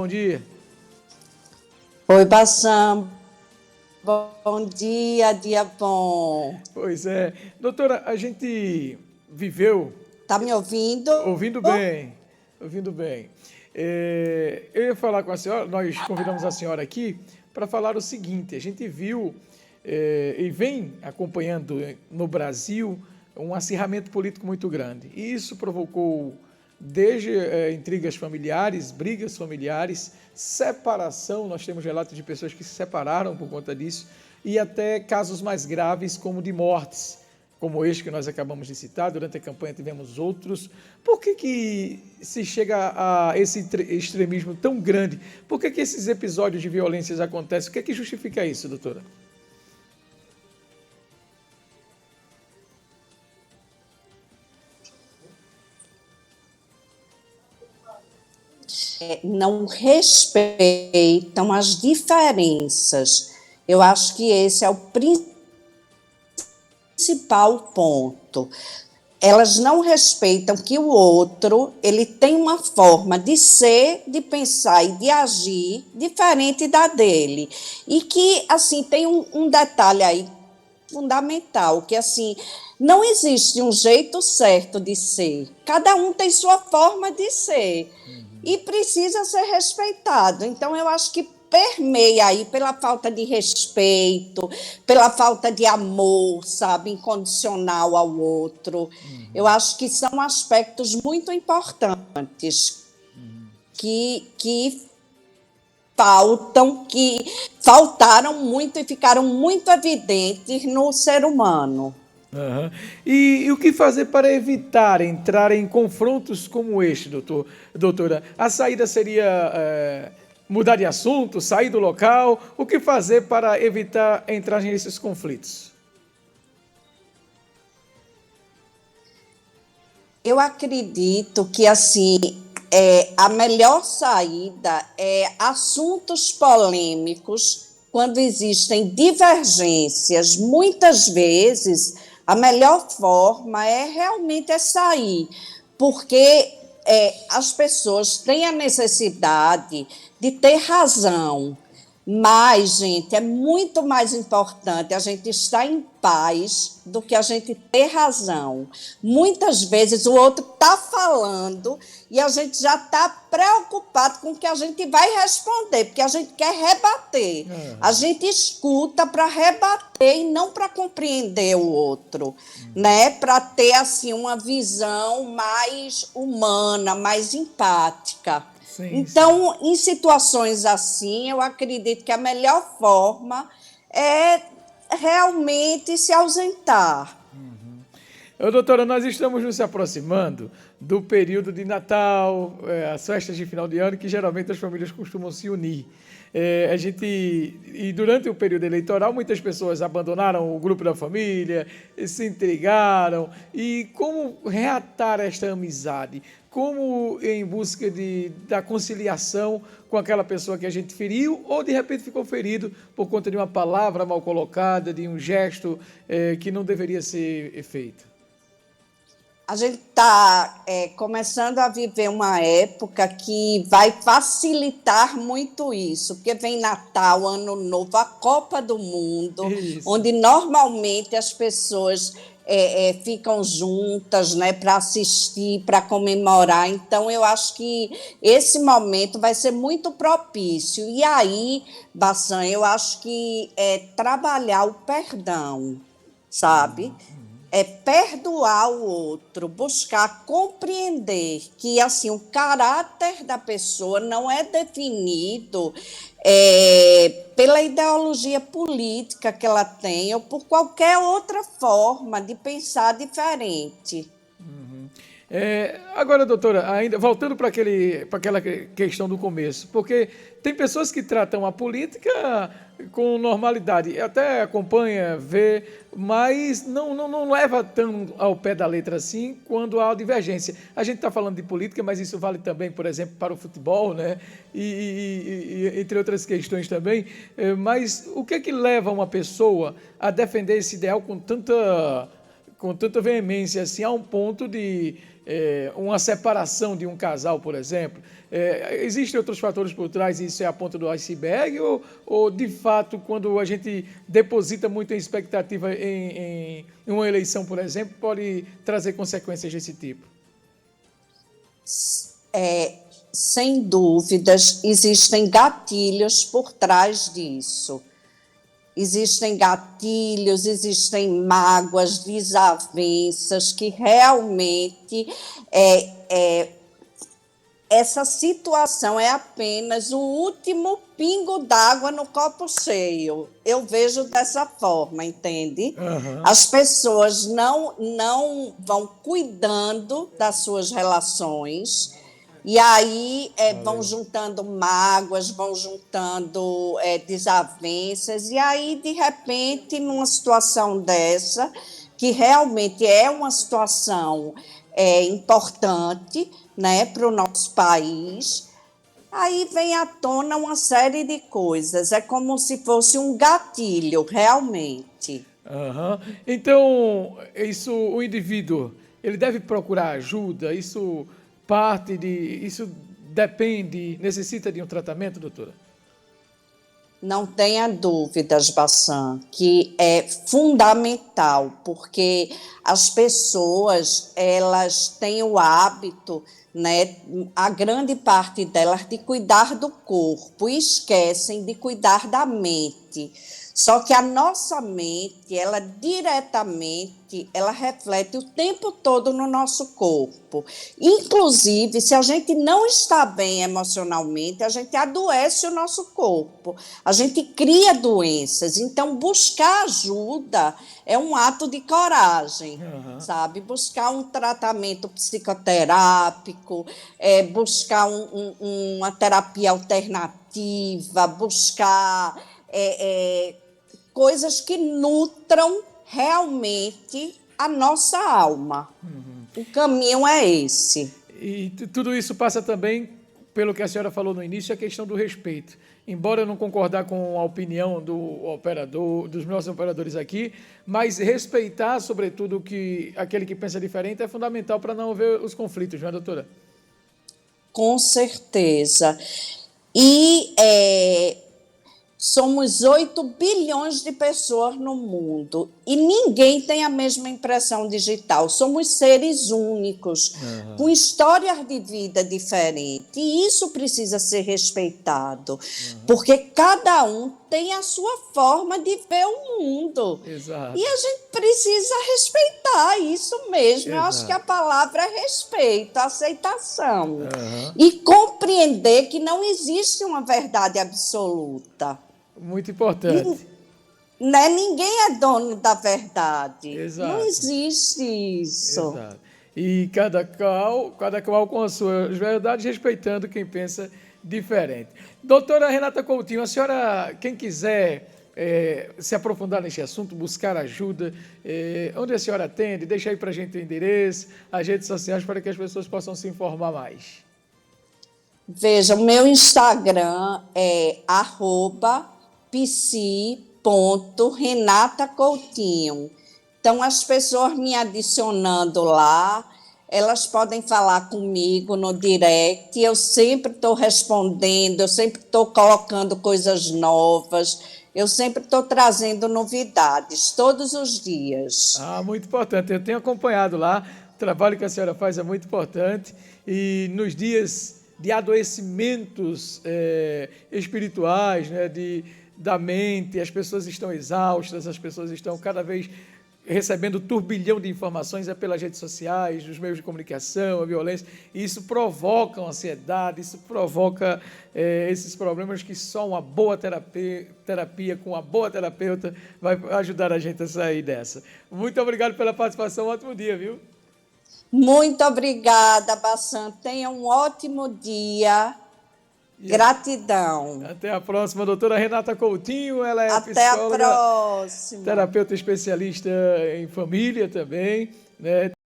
Bom dia. Oi, Bassam. Bom dia, dia bom. Pois é. Doutora, a gente viveu Tá me ouvindo? ouvindo bem, ouvindo bem. Eu ia falar com a senhora, nós convidamos a senhora aqui para falar o seguinte, a gente viu e vem acompanhando no Brasil um acirramento político muito grande. E isso provocou desde intrigas familiares, brigas familiares, separação, nós temos relatos de pessoas que se separaram por conta disso, e até casos mais graves como de mortes, como este que nós acabamos de citar. Durante a campanha tivemos outros. Por que se chega a esse extremismo tão grande? Por que esses episódios de violências acontecem? O que é que justifica isso, doutora? Não respeitam as diferenças. Eu acho que esse é o principal ponto. Elas não respeitam que o outro, ele tem uma forma de ser, de pensar e de agir diferente da dele. E que, assim, tem um detalhe aí fundamental, que, assim, não existe um jeito certo de ser. Cada um tem sua forma de ser. E precisa ser respeitado. Então, eu acho que permeia aí pela falta de respeito, pela falta de amor, sabe, incondicional ao outro. Eu acho que são aspectos muito importantes que faltaram muito e ficaram muito evidentes no ser humano. Aham. E o que fazer para evitar entrar em confrontos como este, doutora? A saída seria mudar de assunto, sair do local? O que fazer para evitar entrar nesses conflitos? Eu acredito que, assim, a melhor saída é assuntos polêmicos, quando existem divergências. Muitas vezes, a melhor forma é realmente sair, porque as pessoas têm a necessidade de ter razão. Mas, gente, é muito mais importante a gente estar em paz do que a gente ter razão. Muitas vezes o outro está falando e a gente já está preocupado com o que a gente vai responder, porque a gente quer rebater. A gente escuta para rebater e não para compreender o outro, né? Para ter, assim, uma visão mais humana, mais empática. Sim, sim. Então, em situações assim, eu acredito que a melhor forma é realmente se ausentar. Doutora, nós estamos nos aproximando do período de Natal, as festas de final de ano, que geralmente as famílias costumam se unir. E durante o período eleitoral, muitas pessoas abandonaram o grupo da família, se intrigaram. E como reatar esta amizade? Como em busca da conciliação com aquela pessoa que a gente feriu ou de repente ficou ferido por conta de uma palavra mal colocada, de um gesto que não deveria ser feito? A gente está começando a viver uma época que vai facilitar muito isso, porque vem Natal, Ano Novo, a Copa do Mundo, Isso. onde normalmente as pessoas ficam juntas, né, para assistir, para comemorar. Então, eu acho que esse momento vai ser muito propício. E aí, Bassan, eu acho que é trabalhar o perdão, sabe? É perdoar o outro, buscar compreender que, assim, o caráter da pessoa não é definido pela ideologia política que ela tem ou por qualquer outra forma de pensar diferente. Agora, doutora, ainda voltando para aquela questão do começo, porque tem pessoas que tratam a política com normalidade, até acompanha, vê, mas não leva tão ao pé da letra assim quando há divergência. A gente está falando de política, mas isso vale também, por exemplo, para o futebol, né? E entre outras questões também. Mas o que é que leva uma pessoa a defender esse ideal com com tanta veemência assim, a um ponto de uma separação de um casal, por exemplo? Existem outros fatores por trás e isso é a ponta do iceberg? Ou, de fato, quando a gente deposita muita expectativa em uma eleição, por exemplo, pode trazer consequências desse tipo? Sem dúvidas, existem gatilhos por trás disso. Existem gatilhos, existem mágoas, desavenças que realmente essa situação é apenas o último pingo d'água no copo cheio. Eu vejo dessa forma, entende? Uhum. As pessoas não vão cuidando das suas relações. E aí vão juntando mágoas, vão juntando desavenças, e aí, de repente, numa situação dessa, que realmente é uma situação importante, né, para o nosso país, aí vem à tona uma série de coisas. É como se fosse um gatilho, realmente. Uhum. Então, o indivíduo, ele deve procurar ajuda? Isso depende, necessita de um tratamento, doutora? Não tenha dúvidas, Bassan, que é fundamental, porque as pessoas, elas têm o hábito, né, a grande parte delas, de cuidar do corpo e esquecem de cuidar da mente. Só que a nossa mente, ela diretamente, ela reflete o tempo todo no nosso corpo. Inclusive, se a gente não está bem emocionalmente, a gente adoece o nosso corpo. A gente cria doenças. Então, buscar ajuda é um ato de coragem, sabe? Buscar um tratamento psicoterápico, buscar uma terapia alternativa, buscar coisas que nutram realmente a nossa alma. O caminho é esse. E tudo isso passa também, pelo que a senhora falou no início, a questão do respeito. Embora eu não concordar com a opinião dos nossos operadores aqui, mas respeitar, sobretudo, aquele que pensa diferente é fundamental para não haver os conflitos, não é, doutora? Com certeza. E somos 8 bilhões de pessoas no mundo e ninguém tem a mesma impressão digital. Somos seres únicos, com histórias de vida diferentes. E isso precisa ser respeitado, porque cada um tem a sua forma de ver o mundo. Exato. E a gente precisa respeitar isso mesmo. Eu acho que a palavra é respeito, aceitação. E compreender que não existe uma verdade absoluta. Muito importante. Né? Ninguém é dono da verdade. Exato. Não existe isso. Exato. E cada qual com as suas verdades, respeitando quem pensa diferente. Doutora Renata Coutinho, a senhora, quem quiser se aprofundar neste assunto, buscar ajuda, onde a senhora atende, deixa aí para a gente o endereço, as redes sociais, para que as pessoas possam se informar mais. Veja, o meu Instagram é @psi.renatacoutinho. Então, as pessoas me adicionando lá, elas podem falar comigo no direct, eu sempre estou respondendo, eu sempre estou colocando coisas novas, eu sempre estou trazendo novidades, todos os dias. Muito importante. Eu tenho acompanhado lá, o trabalho que a senhora faz é muito importante, e nos dias de adoecimentos espirituais, né, da mente, as pessoas estão exaustas, as pessoas estão cada vez recebendo turbilhão de informações pelas redes sociais, dos meios de comunicação, a violência, e isso provoca ansiedade, isso provoca esses problemas que só uma boa terapia com uma boa terapeuta vai ajudar a gente a sair dessa. Muito obrigado pela participação, ótimo dia, viu? Muito obrigada, Bassan. Tenha um ótimo dia. Gratidão. Até a próxima, doutora Renata Coutinho. Ela é psicóloga, terapeuta especialista em família também, né?